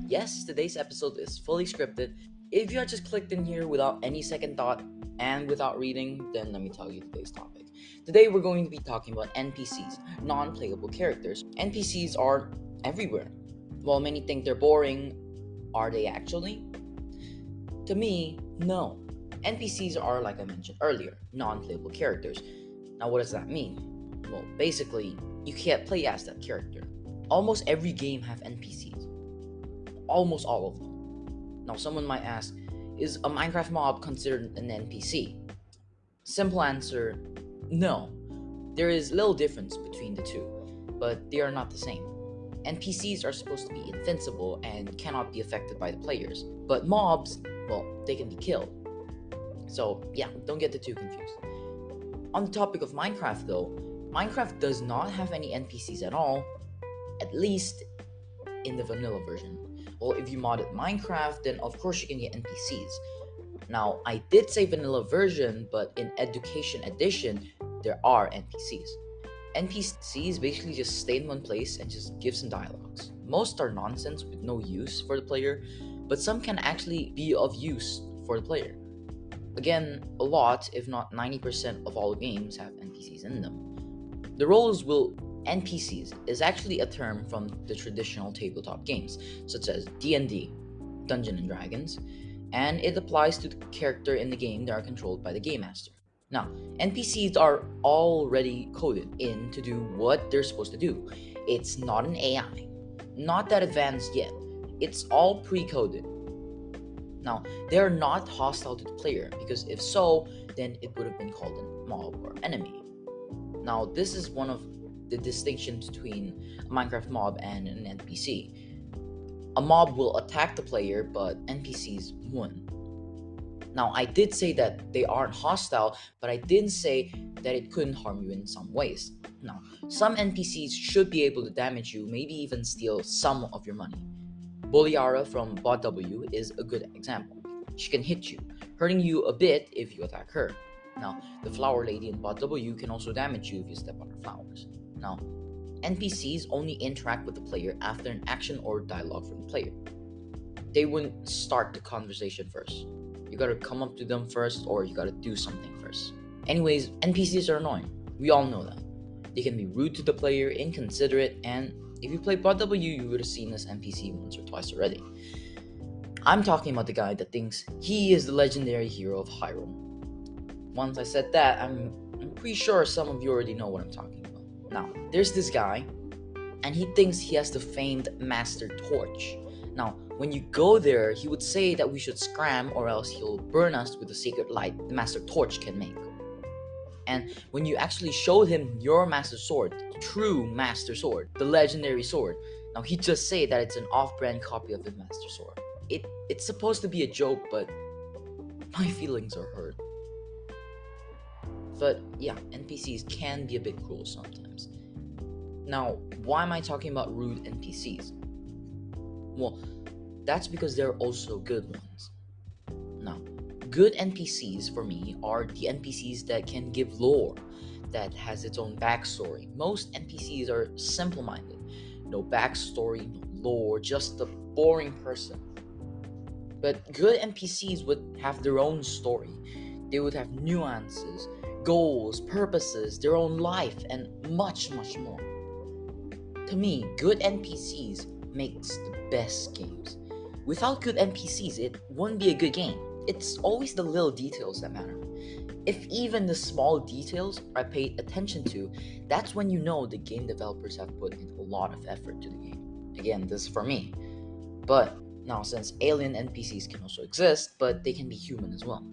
Yes, today's episode is fully scripted. If you had just clicked in here without any second thought and without reading, then let me tell you today's topic. Today we're going to be talking about NPCs, non playable characters. NPCs are everywhere. While many think they're boring, are they actually? To me, no. NPCs are, like I mentioned earlier, non playable characters. Now, what does that mean? Well, basically, you can't play as that character. Almost every game have NPCs. Almost all of them. Now, someone might ask, is a Minecraft mob considered an NPC? Simple answer, no. There is little difference between the two, but they are not the same. NPCs are supposed to be invincible and cannot be affected by the players, but mobs, well, they can be killed. So, yeah, don't get the two confused. On the topic of Minecraft, though, Minecraft does not have any NPCs at all, at least in the vanilla version. Well, if you modded Minecraft, then of course you can get NPCs. Now, I did say vanilla version, but in Education Edition, there are NPCs. NPCs basically just stay in one place and just give some dialogues. Most are nonsense with no use for the player, but some can actually be of use for the player. Again, a lot, if not 90% of all games have NPCs in them. The roles will NPCs is actually a term from the traditional tabletop games, such as D&D, Dungeons and Dragons, and it applies to the character in the game that are controlled by the game master. Now, NPCs are already coded in to do what they're supposed to do. It's not an AI, not that advanced yet. It's all pre-coded. Now, they are not hostile to the player, because if so, then it would have been called a mob or enemy. Now, this is one of the distinctions between a Minecraft mob and an NPC. A mob will attack the player, but NPCs won't. Now, I did say that they aren't hostile, but I didn't say that it couldn't harm you in some ways. Now, some NPCs should be able to damage you, maybe even steal some of your money. Boliara from Bot W is a good example. She can hit you, hurting you a bit if you attack her. Now, the flower lady in Bot W can also damage you if you step on her flowers. Now, NPCs only interact with the player after an action or dialogue from the player. They wouldn't start the conversation first. You gotta come up to them first, or you gotta do something first. Anyways, NPCs are annoying. We all know that. They can be rude to the player, inconsiderate, and if you play Bot W, you would have seen this NPC once or twice already. I'm talking about the guy that thinks he is the legendary hero of Hyrule. Once I said that, I'm pretty sure some of you already know what I'm talking about. Now, there's this guy, and he thinks he has the famed Master Torch. Now, when you go there, he would say that we should scram, or else he'll burn us with the secret light the Master Torch can make. And when you actually showed him your Master Sword, the true Master Sword, the legendary sword, now he'd just say that it's an off-brand copy of the Master Sword. It's supposed to be a joke, but my feelings are hurt. But yeah, NPCs can be a bit cruel sometimes. Now, why am I talking about rude NPCs? Well, that's because there are also good ones. Now, good NPCs for me are the NPCs that can give lore, that has its own backstory. Most NPCs are simple-minded. No backstory, no lore, just a boring person. But good NPCs would have their own story. They would have nuances, goals, purposes, their own life, and much, much more. To me, good NPCs makes the best games. Without good NPCs, it wouldn't be a good game. It's always the little details that matter. If even the small details are paid attention to, that's when you know the game developers have put in a lot of effort to the game. Again, this is for me. But now, since alien NPCs can also exist, but they can be human as well.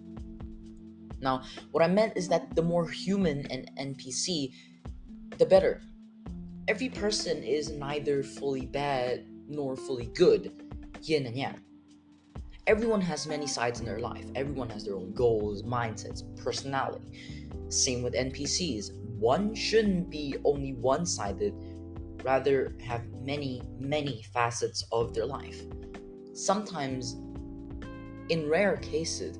Now, what I meant is that the more human an NPC, the better. Every person is neither fully bad nor fully good, yin and yang. Everyone has many sides in their life. Everyone has their own goals, mindsets, personality. Same with NPCs. One shouldn't be only one-sided, rather have many, many facets of their life. Sometimes, in rare cases,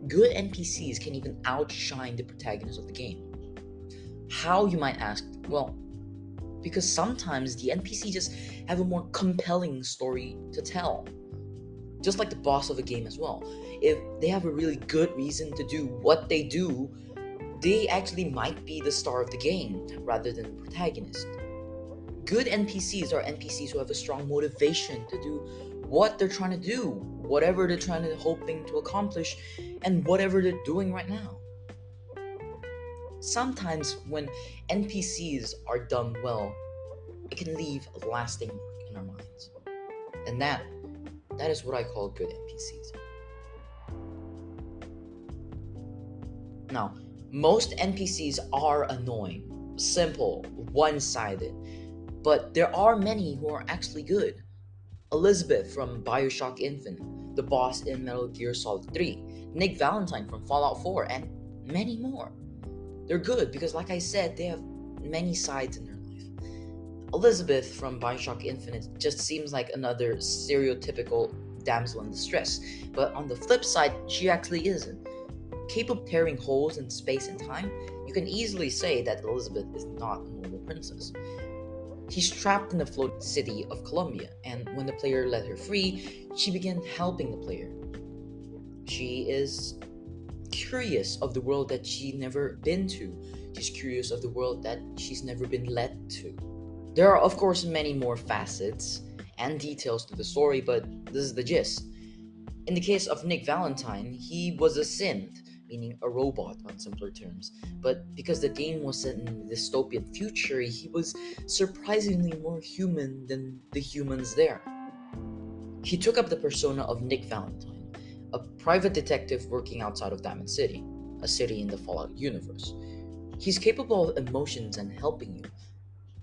good NPCs can even outshine the protagonist of the game. How, you might ask? Well, because sometimes the NPC just have a more compelling story to tell. Just like the boss of a game as well. If they have a really good reason to do what they do, they actually might be the star of the game rather than the protagonist. Good NPCs are NPCs who have a strong motivation to do what they're trying to do, whatever they're trying to hoping to accomplish, and whatever they're doing right now. Sometimes when NPCs are done well, it can leave a lasting mark in our minds. And that is what I call good NPCs. Now, most NPCs are annoying, simple, one-sided, but there are many who are actually good. Elizabeth from BioShock Infinite, the boss in Metal Gear Solid 3, Nick Valentine from Fallout 4, and many more. They're good because, like I said, they have many sides in their life. Elizabeth from BioShock Infinite just seems like another stereotypical damsel in distress, but on the flip side, she actually isn't. Capable of tearing holes in space and time, you can easily say that Elizabeth is not a normal princess. She's trapped in the floating city of Columbia, and when the player let her free, she began helping the player. She is curious of the world that she's never been to. She's curious of the world that she's never been led to. There are, of course, many more facets and details to the story, but this is the gist. In the case of Nick Valentine, he was a synth, meaning a robot on simpler terms. But because the game was set in a dystopian future, he was surprisingly more human than the humans there. He took up the persona of Nick Valentine, a private detective working outside of Diamond City, a city in the Fallout universe. He's capable of emotions and helping you.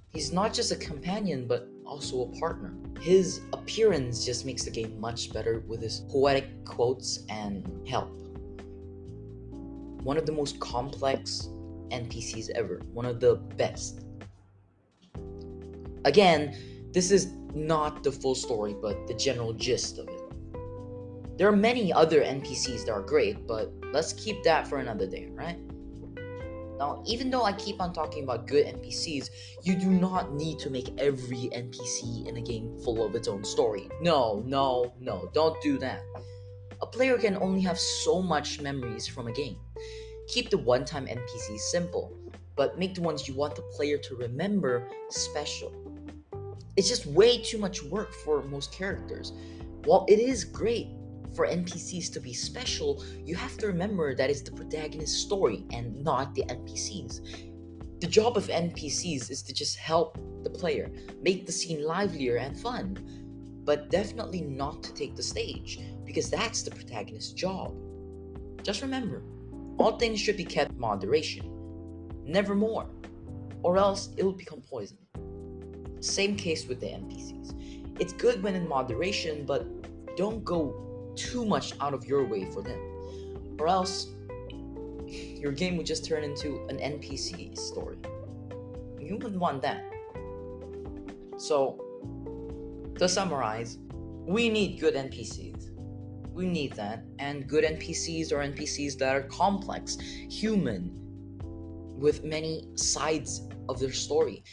He's not just a companion, but also a partner. His appearance just makes the game much better with his poetic quotes and help. One of the most complex NPCs ever, one of the best. Again, this is not the full story, but the general gist of it. There are many other NPCs that are great, but let's keep that for another day, right? Now, even though I keep on talking about good NPCs, you do not need to make every NPC in a game full of its own story. No, don't do that. A player can only have so much memories from a game. Keep the one-time NPCs simple, but make the ones you want the player to remember special. It's just way too much work for most characters. While it is great for NPCs to be special, you have to remember that it's the protagonist's story and not the NPCs. The job of NPCs is to just help the player, make the scene livelier and fun, but definitely not to take the stage, because that's the protagonist's job. Just remember, all things should be kept in moderation, never more, or else it will become poison. Same case with the NPCs. It's good when in moderation, but don't go too much out of your way for them, or else your game would just turn into an NPC story. You wouldn't want that. So, to summarize, we need good NPCs. We need that, and good NPCs are NPCs that are complex, human, with many sides of their story,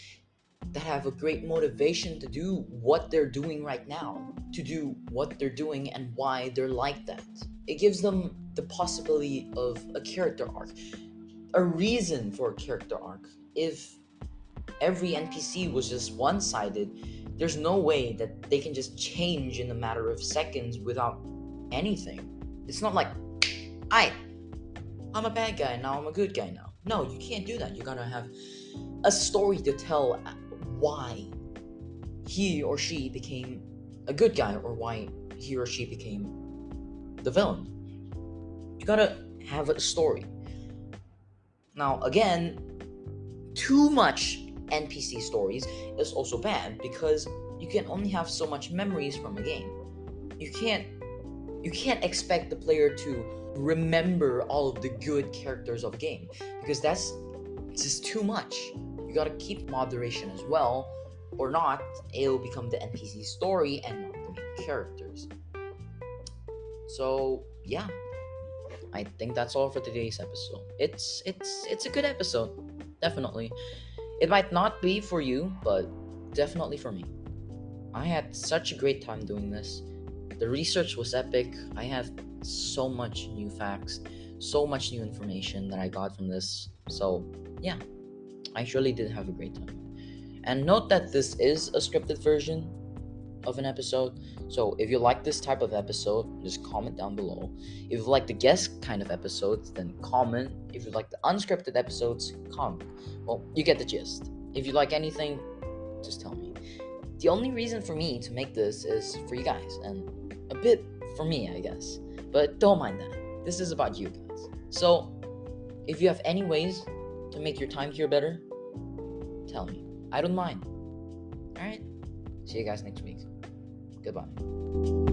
that have a great motivation to do what they're doing right now, to do what they're doing and why they're like that. It gives them the possibility of a character arc, a reason for a character arc. If every NPC was just one-sided, there's no way that they can just change in a matter of seconds without anything. It's not like, I'm a bad guy, now I'm a good guy now. No, you can't do that. You gotta have a story to tell why he or she became a good guy or why he or she became the villain. You gotta have a story. Now, again, too much NPC stories is also bad because you can only have so much memories from a game. You can't expect the player to remember all of the good characters of a game because that's just too much. You gotta keep moderation as well, or not, it'll become the NPC story and not the main characters. So yeah, I think that's all for today's episode. It's a good episode, definitely. It might not be for you, but definitely for me. I had such a great time doing this. The research was epic. I have so much new facts, so much new information that I got from this. So, yeah, I surely did have a great time. And note that this is a scripted version of an episode. So if you like this type of episode, just comment down below. If you like the guest kind of episodes, then comment. If you like the unscripted episodes, comment. Well, you get the gist. If you like anything, just tell me. The only reason for me to make this is for you guys, and a bit for me, I guess. But don't mind that. This is about you guys. So if you have any ways to make your time here better, tell me. I don't mind. Alright? See you guys next week. Goodbye.